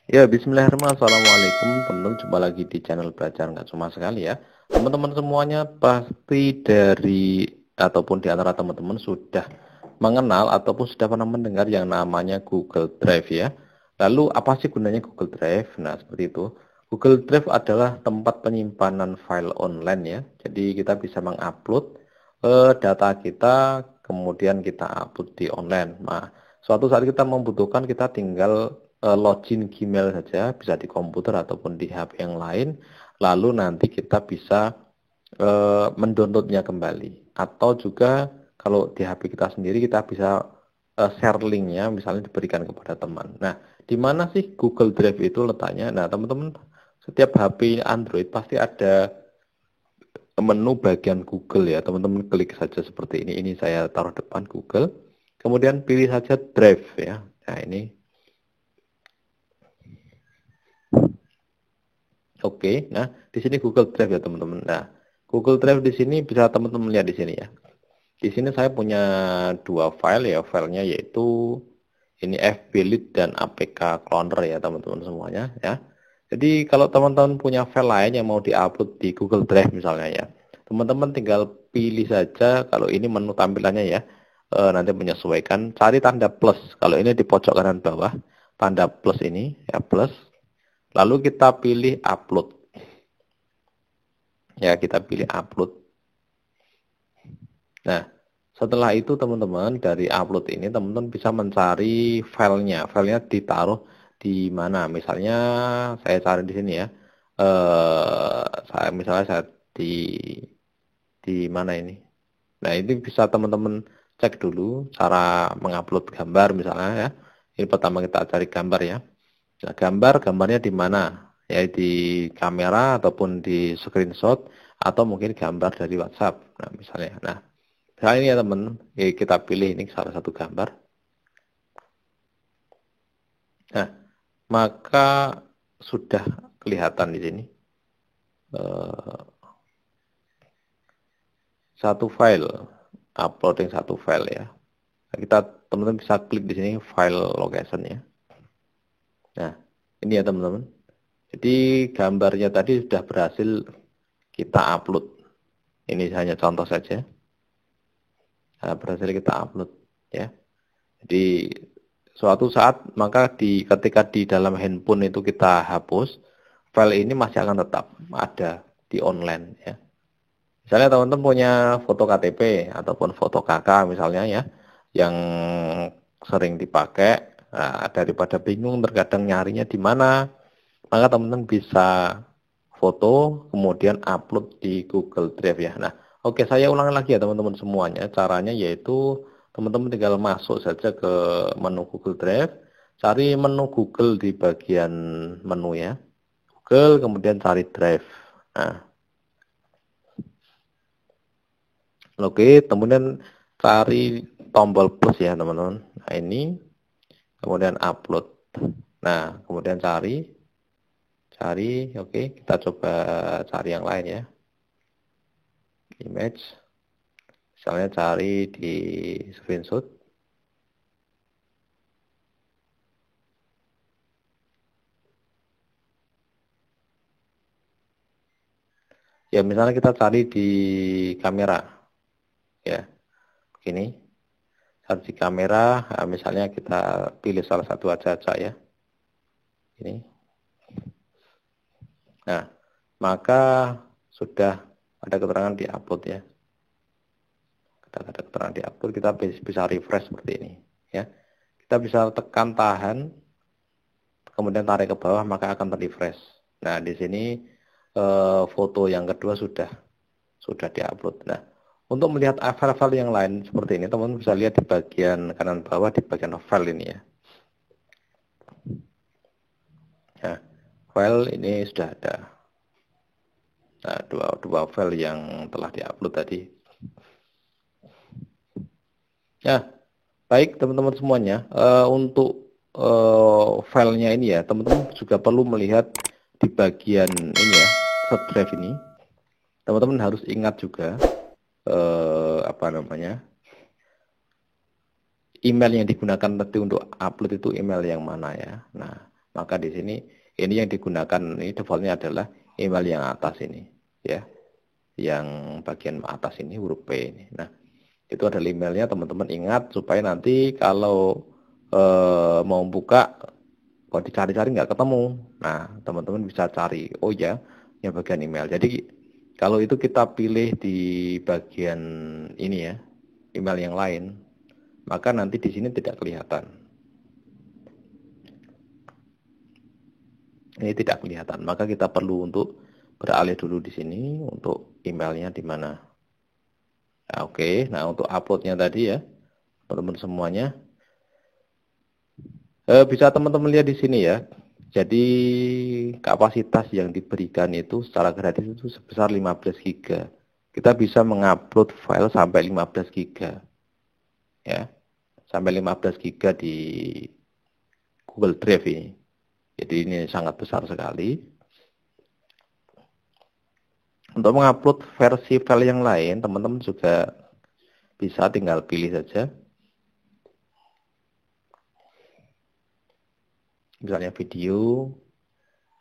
Ya, bismillahirrahmanirrahim. Assalamualaikum, teman-teman. Jumpa lagi di channel Belajar Nggak Cuma Sekali ya. Teman-teman semuanya pasti dari ataupun di antara teman-teman sudah mengenal ataupun sudah pernah mendengar yang namanya Google Drive ya. Lalu apa sih gunanya Google Drive? Nah, seperti itu. Google Drive adalah tempat penyimpanan file online ya. Jadi kita bisa mengupload data kita, kemudian kita upload di online. Nah, suatu saat kita membutuhkan, kita tinggal login Gmail saja, bisa di komputer ataupun di HP yang lain, lalu nanti kita bisa mendownloadnya kembali. Atau juga kalau di HP kita sendiri kita bisa share linknya, misalnya diberikan kepada teman. Nah, di mana sih Google Drive itu letaknya? Nah, teman-teman, setiap HP Android pasti ada menu bagian Google ya. Teman-teman klik saja seperti ini. Ini saya taruh depan Google. Kemudian pilih saja Drive ya. Nah, ini oke. Nah, di sini Google Drive ya, teman-teman. Nah, Google Drive di sini bisa teman-teman lihat di sini ya. Di sini saya punya dua file ya. Filenya yaitu ini FBLit dan APK Cloner ya, teman-teman semuanya ya. Jadi kalau teman-teman punya file lain yang mau diupload di Google Drive misalnya ya, teman-teman tinggal pilih saja. Kalau ini menu tampilannya ya, nanti menyesuaikan. Cari tanda plus. Kalau ini di pojok kanan bawah, tanda plus ini ya, plus. Lalu kita pilih upload. Ya, kita pilih upload. Nah, setelah itu teman-teman dari upload ini teman-teman bisa mencari filenya. Filenya ditaruh di mana? Misalnya saya cari di sini ya. Saya di mana ini? Nah, ini bisa teman-teman cek dulu cara mengupload gambar misalnya ya. Ini pertama kita cari gambar ya. Nah, gambarnya di mana? Ya di kamera ataupun di screenshot atau mungkin gambar dari WhatsApp. Nah, misalnya. Nah, misalnya ini ya teman, kita pilih ini salah satu gambar. Nah, maka sudah kelihatan di sini satu file, uploading satu file ya. Nah, kita teman-teman bisa klik di sini file location ya. Nah, ini ya teman-teman. Jadi gambarnya tadi sudah berhasil kita upload. Ini hanya contoh saja. Nah, berhasil kita upload ya. Jadi suatu saat maka ketika di dalam handphone itu kita hapus, file ini masih akan tetap ada di online ya. Misalnya teman-teman punya foto KTP ataupun foto KK misalnya ya, yang sering dipakai, nah, daripada bingung terkadang nyarinya di mana, maka teman-teman bisa foto kemudian upload di Google Drive ya. Nah, oke, saya ulangi lagi ya teman-teman semuanya. Caranya yaitu teman-teman tinggal masuk saja ke menu Google Drive, cari menu Google di bagian menu ya. Google kemudian cari Drive. Nah, oke, kemudian cari tombol plus ya teman-teman. Nah, ini kemudian upload. Nah, kemudian cari, oke, kita coba cari yang lain ya. Image, misalnya cari di screenshot. Ya, misalnya kita cari di kamera ya, begini. Cari di kamera, nah, misalnya kita pilih salah satu aja ya. Ini. Nah, maka sudah ada keterangan di upload ya. Kita ada keterangan di upload, kita bisa refresh seperti ini ya. Kita bisa tekan tahan, kemudian tarik ke bawah maka akan ter-refresh. Nah, di sini foto yang kedua sudah diupload. Nah, untuk melihat file-file yang lain seperti ini, teman-teman bisa lihat di bagian kanan bawah di bagian file ini ya. Nah, file ini sudah ada. Nah, dua file yang telah diupload tadi. Ya, baik teman-teman semuanya. Untuk filenya ini ya, teman-teman juga perlu melihat di bagian ini ya, set drive ini. Teman-teman harus ingat juga apa namanya, email yang digunakan tadi untuk upload itu email yang mana ya. Nah, Maka di sini ini yang digunakan, ini defaultnya adalah email yang atas ini, ya, yang bagian atas ini huruf P ini. Nah, itu adalah emailnya, teman-teman ingat supaya nanti kalau mau buka kok dicari-cari nggak ketemu. Nah, teman-teman bisa cari, oh ya, yang bagian email. Jadi kalau itu kita pilih di bagian ini ya, email yang lain, maka nanti di sini tidak kelihatan. Ini tidak kelihatan, maka kita perlu untuk beralih dulu di sini untuk emailnya di mana. Nah, oke. Nah, untuk uploadnya tadi ya, teman-teman semuanya bisa teman-teman lihat di sini ya. Jadi kapasitas yang diberikan itu secara gratis itu sebesar 15 GB. Kita bisa mengupload file sampai 15 GB. Ya. Sampai 15 GB di Google Drive ini. Jadi ini sangat besar sekali. Untuk mengupload versi file yang lain, teman-teman juga bisa tinggal pilih saja. Misalnya video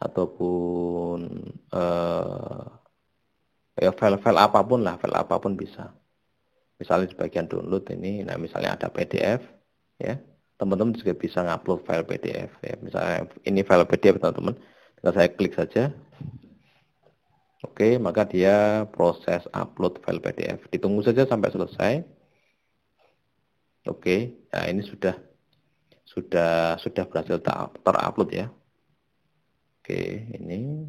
ataupun ya file-file apapun lah, file apapun bisa. Misalnya di bagian download ini, nah misalnya ada PDF, ya, teman-teman juga bisa ngupload file PDF. Ya, misalnya ini file PDF teman-teman, tinggal saya klik saja. Oke, maka dia proses upload file PDF. Ditunggu saja sampai selesai. Oke, nah ini sudah berhasil terupload ya. Oke, ini.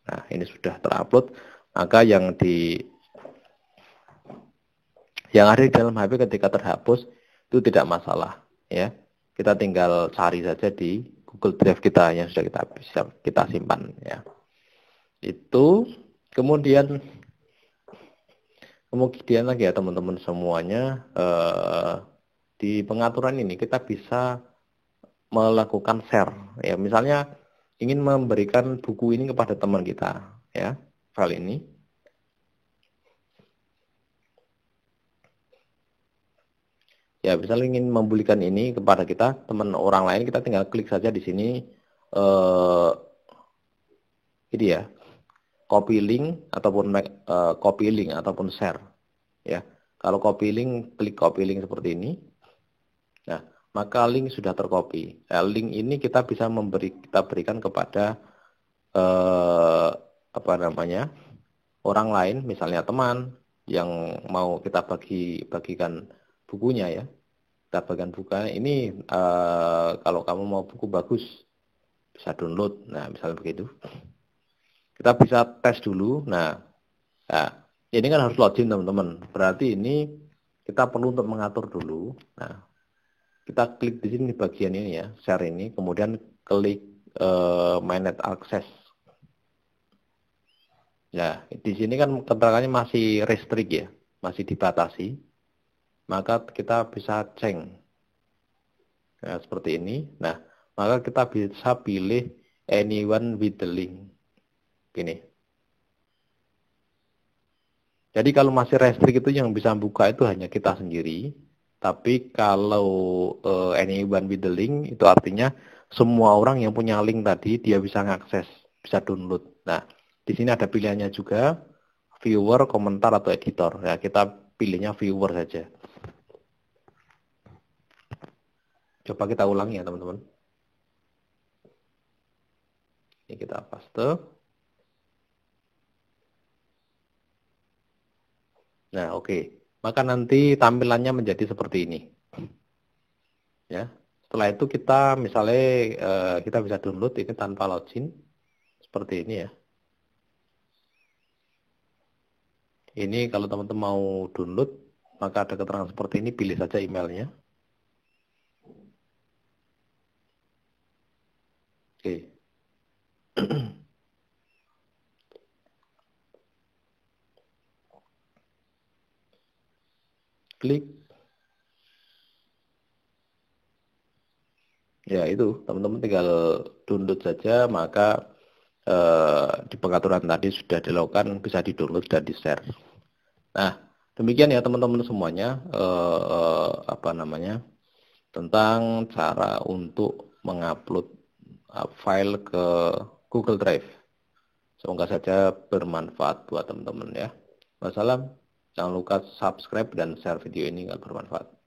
Nah, ini sudah terupload. Maka yang ada di dalam HP ketika terhapus itu tidak masalah ya. Kita tinggal cari saja di Google Drive kita yang sudah kita simpan ya. Itu kemudian lagi ya teman-teman semuanya, di pengaturan ini kita bisa melakukan share ya, misalnya ingin memberikan buku ini kepada teman kita ya, file ini ya, misalnya ingin membulikan ini kepada kita teman orang lain, kita tinggal klik saja di sini ini ya, copy link ataupun share ya. Kalau copy link, klik copy link seperti ini. Nah, maka link sudah tercopy. Link ini kita bisa berikan kepada orang lain, misalnya teman yang mau kita bagikan bukunya ya. Kita bagikan bukunya ini, kalau kamu mau buku bagus bisa download. Nah, misalnya begitu. Kita bisa tes dulu. Nah, ini kan harus login teman-teman. Berarti ini kita perlu untuk mengatur dulu. Nah, kita klik di sini bagian ini ya, share ini, kemudian klik manage access. Nah, di sini kan keterangannya masih restrict ya, masih dibatasi. Maka kita bisa change. Nah, seperti ini. Nah, maka kita bisa pilih anyone with the link. Gini. Jadi kalau masih restrict itu yang bisa buka itu hanya kita sendiri. Tapi kalau anyone with the link itu artinya semua orang yang punya link tadi dia bisa mengakses, bisa download. Nah, di sini ada pilihannya juga, viewer, komentar atau editor. Ya, kita pilihnya viewer saja. Coba kita ulangi ya teman-teman. Ini kita paste. Nah, oke. Maka nanti tampilannya menjadi seperti ini. Ya. Setelah itu kita misalnya kita bisa download ini tanpa login seperti ini ya. Ini kalau teman-teman mau download, maka ada keterangan seperti ini, pilih saja emailnya. Oke. Klik. Ya itu, teman-teman tinggal download saja, maka di pengaturan tadi sudah dilakukan, bisa di-download dan di-share. Nah, demikian ya teman-teman semuanya, tentang cara untuk mengupload file ke Google Drive. Semoga saja bermanfaat buat teman-teman ya. Wassalam, jangan lupa subscribe dan share video ini kalau bermanfaat.